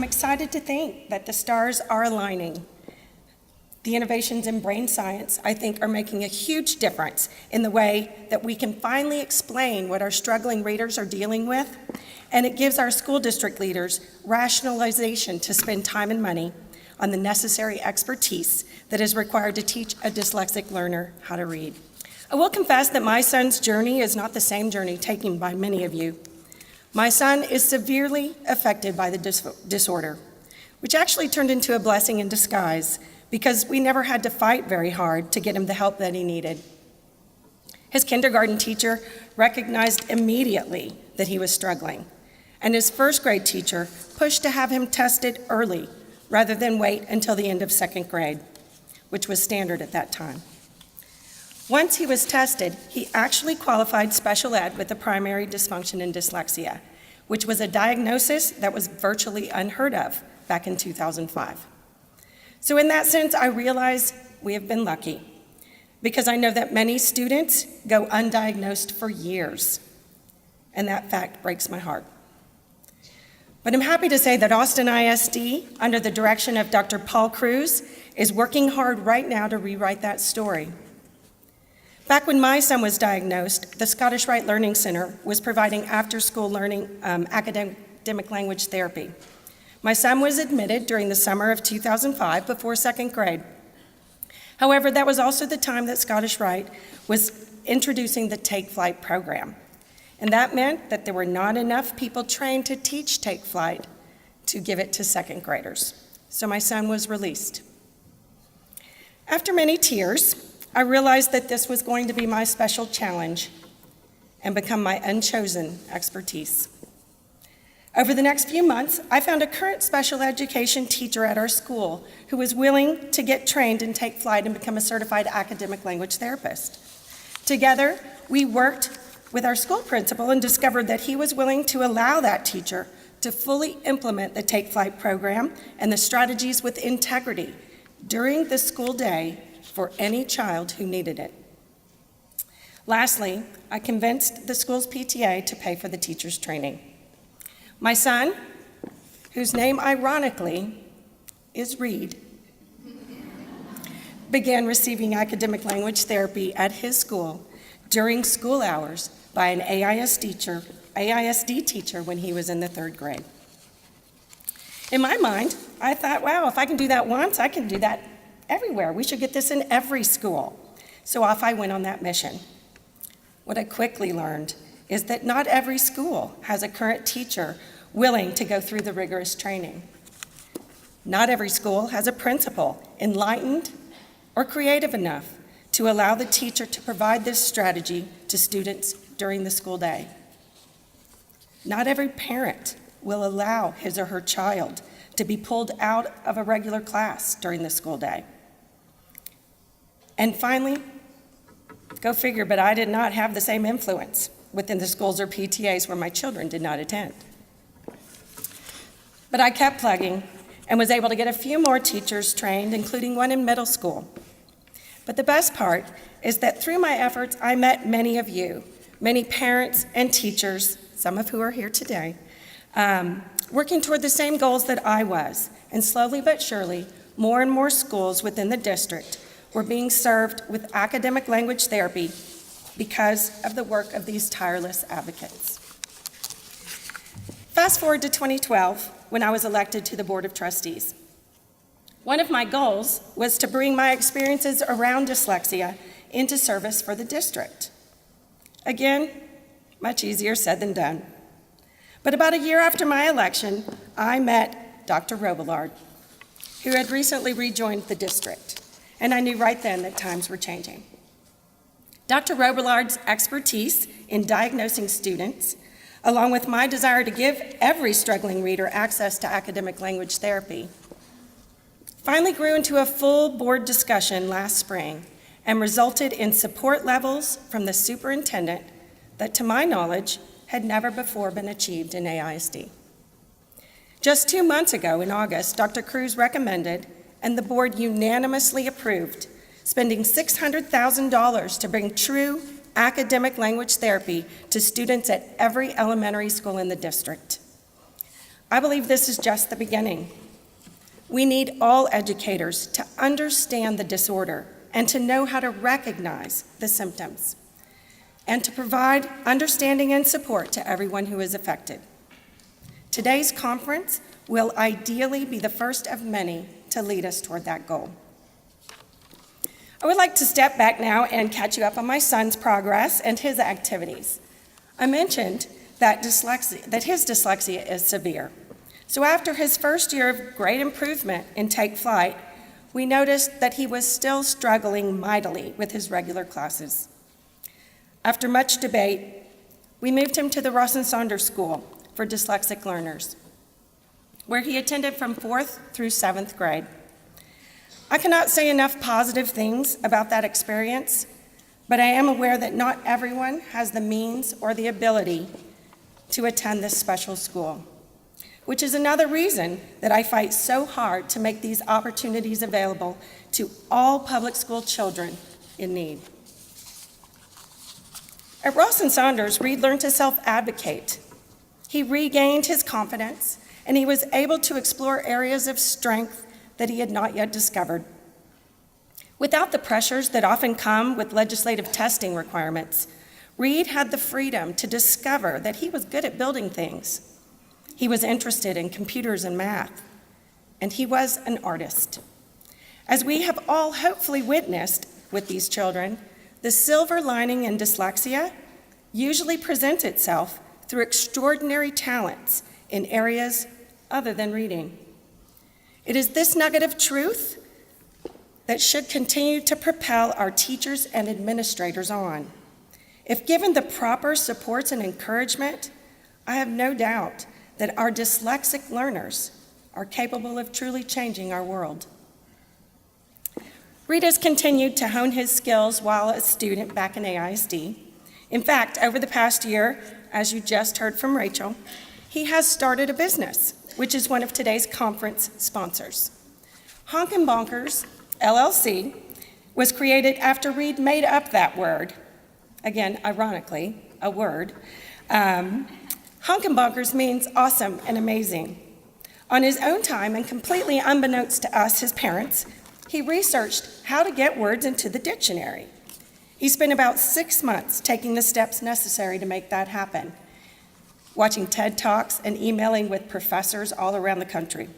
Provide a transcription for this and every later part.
I'm excited to think that the stars are aligning. The innovations in brain science, I think, are making a huge difference in the way that we can finally explain what our struggling readers are dealing with, and it gives our school district leaders rationalization to spend time and money on the necessary expertise that is required to teach a dyslexic learner how to read. I will confess that my son's journey is not the same journey taken by many of you. My son is severely affected by the disorder, which actually turned into a blessing in disguise because we never had to fight very hard to get him the help that he needed. His kindergarten teacher recognized immediately that he was struggling, and his first grade teacher pushed to have him tested early rather than wait until the end of second grade, which was standard at that time. Once he was tested, he actually qualified special ed with a primary dysfunction in dyslexia, which was a diagnosis that was virtually unheard of back in 2005. So in that sense, I realize we have been lucky because I know that many students go undiagnosed for years, and that fact breaks my heart. But I'm happy to say that Austin ISD, under the direction of Dr. Paul Cruz, is working hard right now to rewrite that story. Back when my son was diagnosed, the Scottish Rite Learning Center was providing after-school learning academic language therapy. My son was admitted during the summer of 2005 before second grade. However, that was also the time that Scottish Rite was introducing the Take Flight program. And that meant that there were not enough people trained to teach Take Flight to give it to second graders. So my son was released. After many tears, I realized that this was going to be my special challenge and become my unchosen expertise. Over the next few months, I found a current special education teacher at our school who was willing to get trained and Take Flight and become a certified academic language therapist. Together, we worked with our school principal and discovered that he was willing to allow that teacher to fully implement the Take Flight program and the strategies with integrity during the school day for any child who needed it. Lastly, I convinced the school's PTA to pay for the teacher's training. My son, whose name ironically is Reed, began receiving academic language therapy at his school during school hours by an AISD teacher when he was in the third grade. In my mind, I thought, wow, if I can do that once, I can do that everywhere. We should get this in every school. So off I went on that mission. What I quickly learned is that not every school has a current teacher willing to go through the rigorous training. Not every school has a principal enlightened or creative enough to allow the teacher to provide this strategy to students during the school day. Not every parent will allow his or her child to be pulled out of a regular class during the school day. And finally, go figure, but I did not have the same influence within the schools or PTAs where my children did not attend. But I kept plugging and was able to get a few more teachers trained, including one in middle school. But the best part is that through my efforts, I met many of you, many parents and teachers, some of who are here today, working toward the same goals that I was. And slowly but surely, more and more schools within the district were being served with academic language therapy because of the work of these tireless advocates. Fast forward to 2012, when I was elected to the Board of Trustees. One of my goals was to bring my experiences around dyslexia into service for the district. Again, much easier said than done. But about a year after my election, I met Dr. Robillard, who had recently rejoined the district, and I knew right then that times were changing. Dr. Robillard's expertise in diagnosing students, along with my desire to give every struggling reader access to academic language therapy, finally grew into a full board discussion last spring and resulted in support levels from the superintendent that, to my knowledge, had never before been achieved in AISD. Just 2 months ago in August, Dr. Cruz recommended, and the board unanimously approved, spending $600,000 to bring true academic language therapy to students at every elementary school in the district. I believe this is just the beginning. We need all educators to understand the disorder and to know how to recognize the symptoms, and to provide understanding and support to everyone who is affected. Today's conference will ideally be the first of many to lead us toward that goal. I would like to step back now and catch you up on my son's progress and his activities. I mentioned that his dyslexia is severe. So after his first year of great improvement in Take Flight, we noticed that he was still struggling mightily with his regular classes. After much debate, we moved him to the Ross and Saunders School for Dyslexic Learners, where he attended from 4th through 7th grade. I cannot say enough positive things about that experience, but I am aware that not everyone has the means or the ability to attend this special school, which is another reason that I fight so hard to make these opportunities available to all public school children in need. At Ross and Saunders, Reed learned to self-advocate. He regained his confidence, and he was able to explore areas of strength that he had not yet discovered. Without the pressures that often come with legislative testing requirements, Reed had the freedom to discover that he was good at building things. He was interested in computers and math, and he was an artist. As we have all hopefully witnessed with these children, the silver lining in dyslexia usually presents itself through extraordinary talents in areas other than reading. It is this nugget of truth that should continue to propel our teachers and administrators on. If given the proper supports and encouragement, I have no doubt that our dyslexic learners are capable of truly changing our world. Reed has continued to hone his skills while a student back in AISD. In fact, over the past year, as you just heard from Rachel, he has started a business, which is one of today's conference sponsors. Honkin' Bonkers, LLC, was created after Reed made up that word. Again, ironically, a word. Honkin' Bonkers means awesome and amazing. On his own time, and completely unbeknownst to us, his parents, he researched how to get words into the dictionary. He spent about 6 months taking the steps necessary to make that happen, watching TED Talks and emailing with professors all around the country.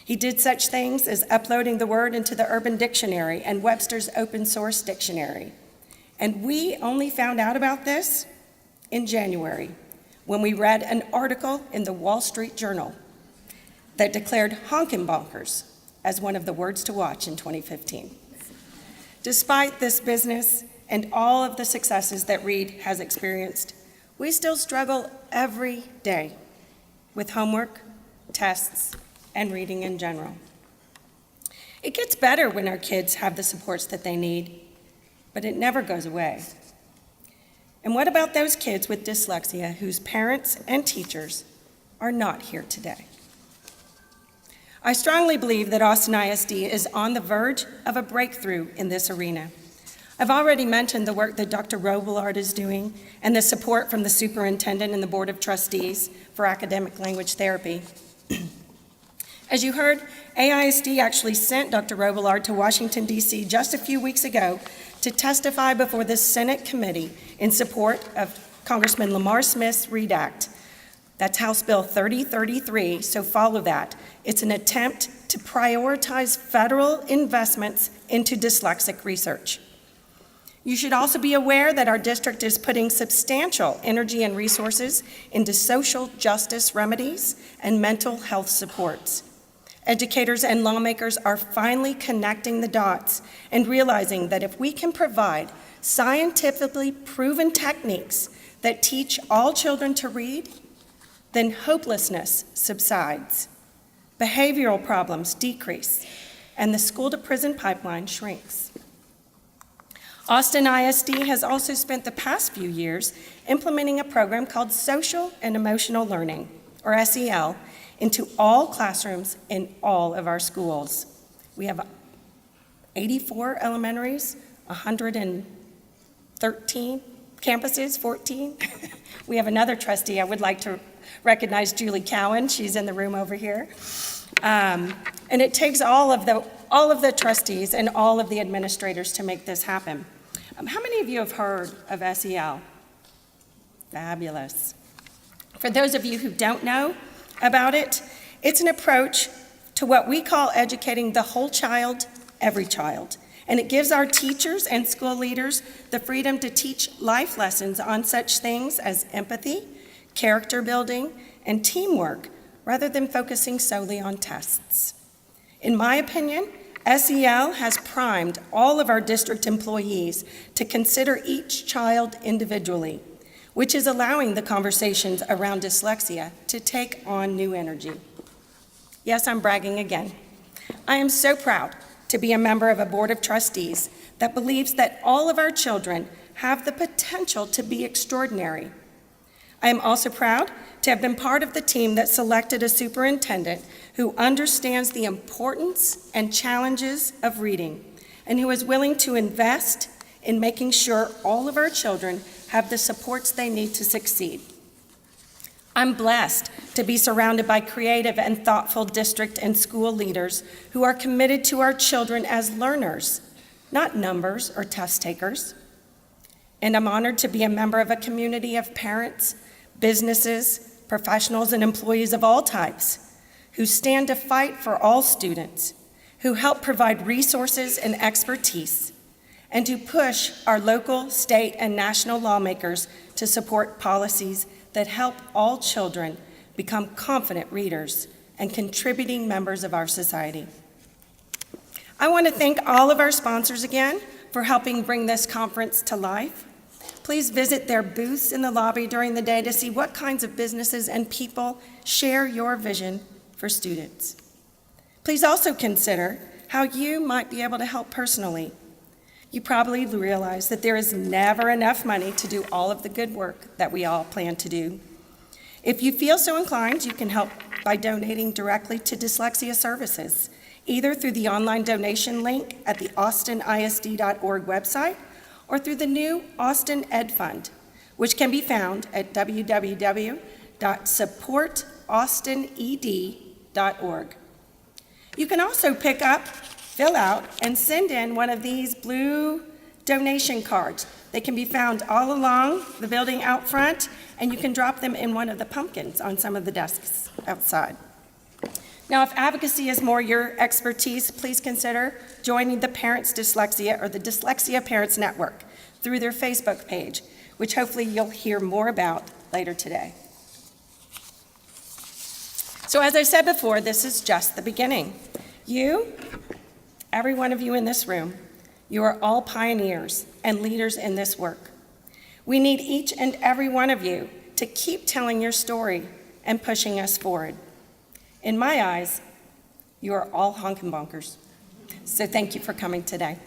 He did such things as uploading the word into the Urban Dictionary and Webster's open source dictionary. And we only found out about this in January, when we read an article in the Wall Street Journal that declared honkin' bonkers as one of the words to watch in 2015. Despite this business and all of the successes that Reed has experienced, we still struggle every day with homework, tests, and reading in general. It gets better when our kids have the supports that they need, but it never goes away. And what about those kids with dyslexia whose parents and teachers are not here today? I strongly believe that Austin ISD is on the verge of a breakthrough in this arena. I've already mentioned the work that Dr. Robillard is doing and the support from the superintendent and the Board of Trustees for academic language therapy. As you heard, AISD actually sent Dr. Robillard to Washington, D.C. just a few weeks ago to testify before the Senate committee in support of Congressman Lamar Smith's READ Act. That's House Bill 3033, so follow that. It's an attempt to prioritize federal investments into dyslexic research. You should also be aware that our district is putting substantial energy and resources into social justice remedies and mental health supports. Educators and lawmakers are finally connecting the dots and realizing that if we can provide scientifically proven techniques that teach all children to read, then hopelessness subsides, behavioral problems decrease, and the school-to-prison pipeline shrinks. Austin ISD has also spent the past few years implementing a program called Social and Emotional Learning, or SEL, into all classrooms in all of our schools. We have 84 elementaries, 113 campuses, 14. We have another trustee I would like to recognize Julie Cowan. She's in the room over here. And it takes all of the trustees and all of the administrators to make this happen. How many of you have heard of SEL? Fabulous. For those of you who don't know about it, it's an approach to what we call educating the whole child, every child. And it gives our teachers and school leaders the freedom to teach life lessons on such things as empathy, character building, and teamwork, rather than focusing solely on tests. In my opinion, SEL has primed all of our district employees to consider each child individually, which is allowing the conversations around dyslexia to take on new energy. Yes, I'm bragging again. I am so proud to be a member of a board of trustees that believes that all of our children have the potential to be extraordinary. I am also proud to have been part of the team that selected a superintendent who understands the importance and challenges of reading and who is willing to invest in making sure all of our children have the supports they need to succeed. I'm blessed to be surrounded by creative and thoughtful district and school leaders who are committed to our children as learners, not numbers or test takers. And I'm honored to be a member of a community of parents, businesses, professionals, and employees of all types who stand to fight for all students, who help provide resources and expertise, and who push our local, state, and national lawmakers to support policies that help all children become confident readers and contributing members of our society. I want to thank all of our sponsors again for helping bring this conference to life. Please visit their booths in the lobby during the day to see what kinds of businesses and people share your vision for students. Please also consider how you might be able to help personally. You probably realize that there is never enough money to do all of the good work that we all plan to do. If you feel so inclined, you can help by donating directly to Dyslexia Services, either through the online donation link at the austinisd.org website or through the new Austin Ed Fund, which can be found at www.supportaustined.org. You can also pick up, fill out, and send in one of these blue donation cards. They can be found all along the building out front, and you can drop them in one of the pumpkins on some of the desks outside. Now, if advocacy is more your expertise, please consider joining the Parents Dyslexia or the Dyslexia Parents Network through their Facebook page, which hopefully you'll hear more about later today. So as I said before, this is just the beginning. Every one of you in this room, you are all pioneers and leaders in this work. We need each and every one of you to keep telling your story and pushing us forward. In my eyes, you are all honkin' bonkers. So thank you for coming today.